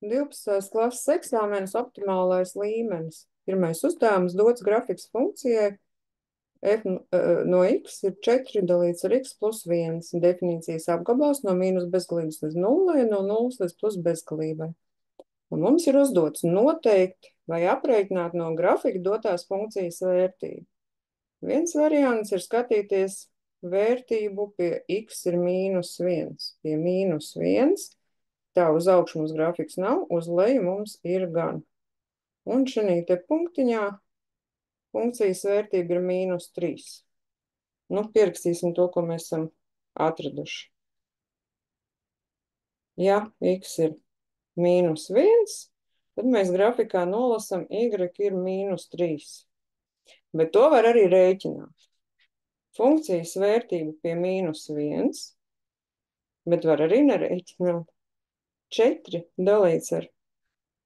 12. klases eksāmenes optimālais līmenis. Pirmais uzdevums dots grafikas funkcijai f no x ir 4 dalīts ar x plus 1. Definīcijas apgabals no mīnus bezgalības līdz nullei, no nulles līdz plus bezgalībai. Un mums ir uzdots noteikt vai aprēķināt no grafika dotās funkcijas vērtību. Viens variants ir skatīties vērtību pie x ir mīnus 1. Pie mīnus 1. Tā uz augšu mums grafiks nav, uz leju mums ir gan. Un šī te punktiņā funkcijas vērtība ir mīnus 3. Nu, pierakstīsim to, ko mēs esam atraduši. Ja x ir mīnus 1, tad mēs grafikā nolasam y ir mīnus 3. Bet to var arī rēķināt. Funkcijas vērtība pie mīnus 1, bet var arī nerēķināt. 4 dalīts ar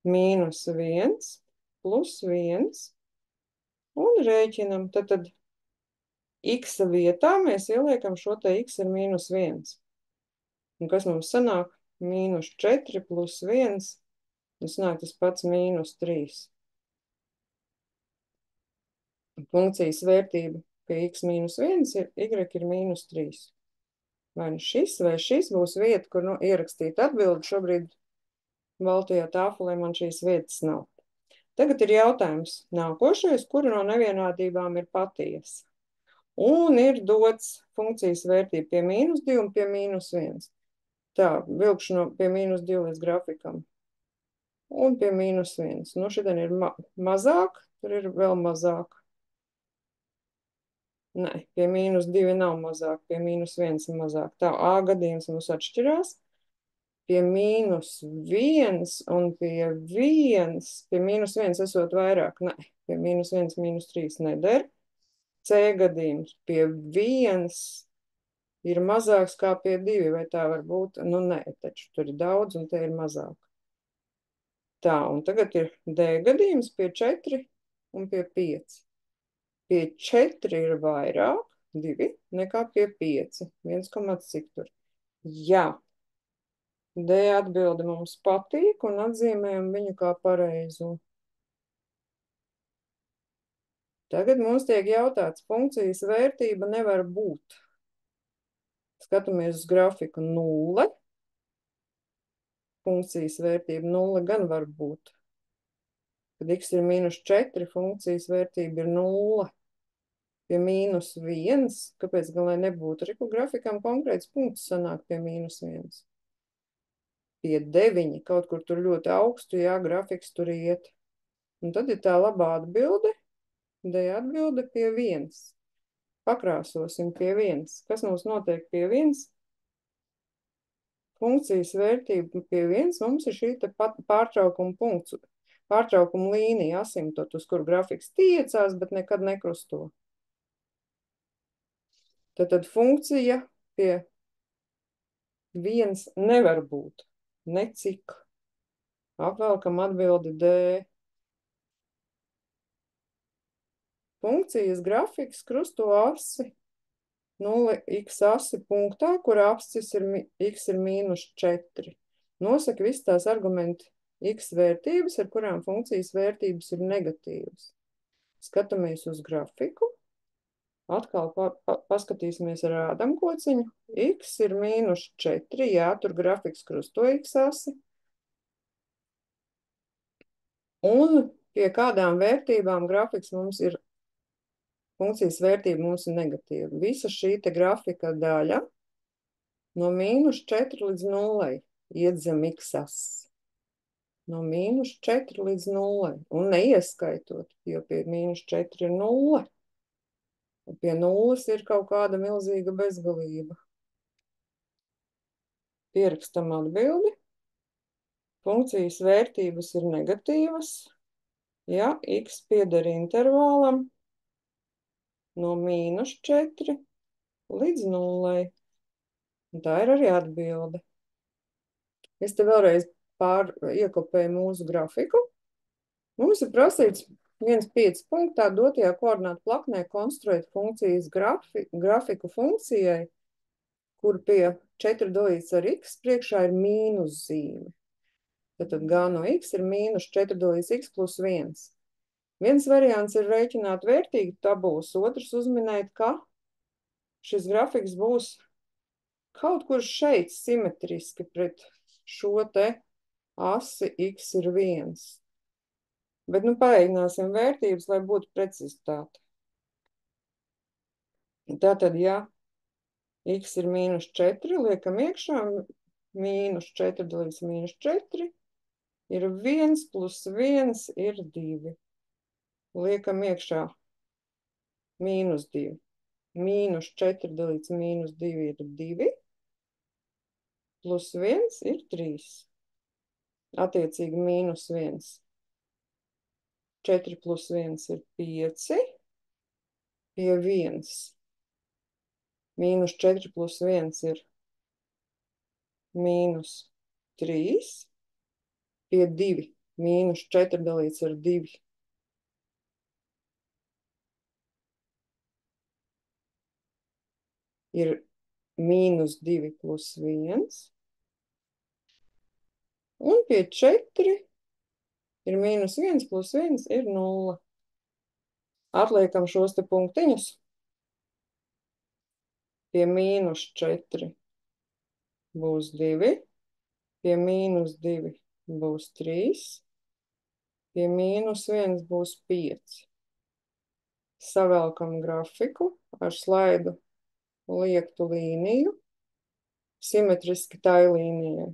mīnus 1 plus 1 un rēķinam. Tad x vietā mēs ieliekam šo te x ir mīnus 1. Un kas mums sanāk? Mīnus 4 plus 1, un sanāk tas pats mīnus 3. Funkcijas vērtība pie x mīnus 1 ir y ir mīnus 3. Vai šis būs vieta, kur ierakstīt atbildi. Šobrīd baltajā tāfelē man šīs vietas nav. Tagad ir jautājums nākošais, kura no nevienādībām ir patiesa. Un ir dots funkcijas vērtība pie mīnus 2 un pie mīnus 1. Tā, vilkšu no pie mīnus 2 līdz grafikam. Un pie mīnus 1. Nu, šitien ir mazāk, tur ir vēl mazāk. Nē, pie mīnus 2 nav mazāk, pie mīnus 1 ir mazāk. Tā, A gadījums mums atšķirās. Pie mīnus 1 un pie 1, pie mīnus 1 esot vairāk. Nē, pie mīnus 1, mīnus 3 neder. C gadījums pie 1 ir mazāks kā pie 2, vai tā var būt? Nu, nē, taču tur ir daudz un te ir mazāk. Tā, un tagad ir D gadījums pie 4 un pie 5. Pie 4 ir vairāk, 2, nekā pie 5. 1, cik tur? Jā. D atbilde mums patīk un atzīmējam viņu kā pareizo. Tagad mums tiek jautāts, funkcijas vērtība nevar būt. Skatāmies uz grafiku 0. Funkcijas vērtība 0 gan var būt. Kad x ir mīnus 4, funkcijas vērtība ir 0. Pie mīnus 1, kāpēc gan lai nebūtu? Reku grafikam konkrēts punkts sanāk pie mīnus 1. Pie 9, kaut kur tur ļoti augstu, jā, grafiks tur iet. Un tad ir tā labā atbilde, D atbilde pie 1. Pakrāsosim pie 1. Kas mums notiek pie 1? Funkcijas vērtība pie 1 mums ir šī te pārtraukuma punkts, pārtraukuma līnija asimtot, uz kuru grafiks tiecās, bet nekad nekrusto. Tad funkcija pie 1 nevar būt. Necik. Apvelkam atbildi D. Funkcijas grafiks krusto asi 0x asi punktā, kur apsis ir x ir mīnus 4. Nosaka visas tās argumenti x vērtības, ar kurām funkcijas vērtības ir negatīvas. Skatāmies uz grafiku. Atkal paskatīsimies ar rādamkociņu. X ir mīnus 4, jā, tur grafiks krusto x asi. Un pie kādām vērtībām grafiks mums ir, funkcijas vērtība mums ir negatīva. Visa šī te grafika daļa no mīnus 4 līdz 0 iet zem x asis. No mīnus 4 līdz 0. Un neieskaitot, jo pie mīnus 4 ir 0. Un pie 0 ir kaut kāda milzīga bezgalība. Pierakstam atbildi. Funkcijas vērtības ir negatīvas, ja x pieder intervālam no mīnus 4 līdz 0. Un tā ir arī atbilde. Es te vēlreiz iekopēju mūsu grafiku. Mums ir prasīts 1,5 punktā dotajā koordinātu plaknē konstruēt funkcijas grafiku funkcijai, kur pie 4 dalīts ar x priekšā ir mīnus zīme. Tad G no X ir mīnus 4 dalīts X plus 1. Viens variants ir rēķināt vērtīgu tabulas, otrs uzminēt, ka šis grafiks būs kaut kur šeit simetriski pret šo te asi X ir 1. Bet, nu, pareiķināsim vērtības, lai būtu precizitāte. Tātad, ja X ir mīnus 4, liekam iekšā, mīnus 4 dalīts mīnus 4, ir 1 plus 1 ir 2. Liekam iekšā mīnus 2. Mīnus 4 dalīts mīnus 2 ir 2, plus 1 ir 3. Attiecīgi mīnus 1. 4 plus 1 ir 5, pie 1. Mīnus 4 plus 1 ir mīnus 3, pie 2. Mīnus 4 dalīts ar 2. Ir mīnus 2 plus 1. Un pie 4 ir mīnus 1 plus 1 ir 0. Atliekam šos te punktiņus. Pie mīnus 4 būs 2. Pie mīnus 2 būs 3. Pie mīnus 1 būs 5. Savelkam grafiku ar slaidu liektu līniju, simetriski tai līnijai.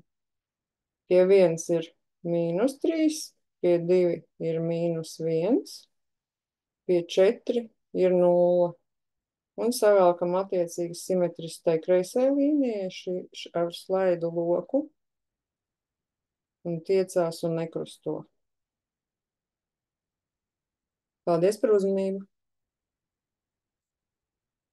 Pie 1 ir mīnus 3, pie 2 ir mīnus 1, pie 4 ir 0. Un savēlkam attiecīgi simetriski tai kreisai līnijai ar slaidu loku un tiecās un nekrusto. Paldies par uzmanību!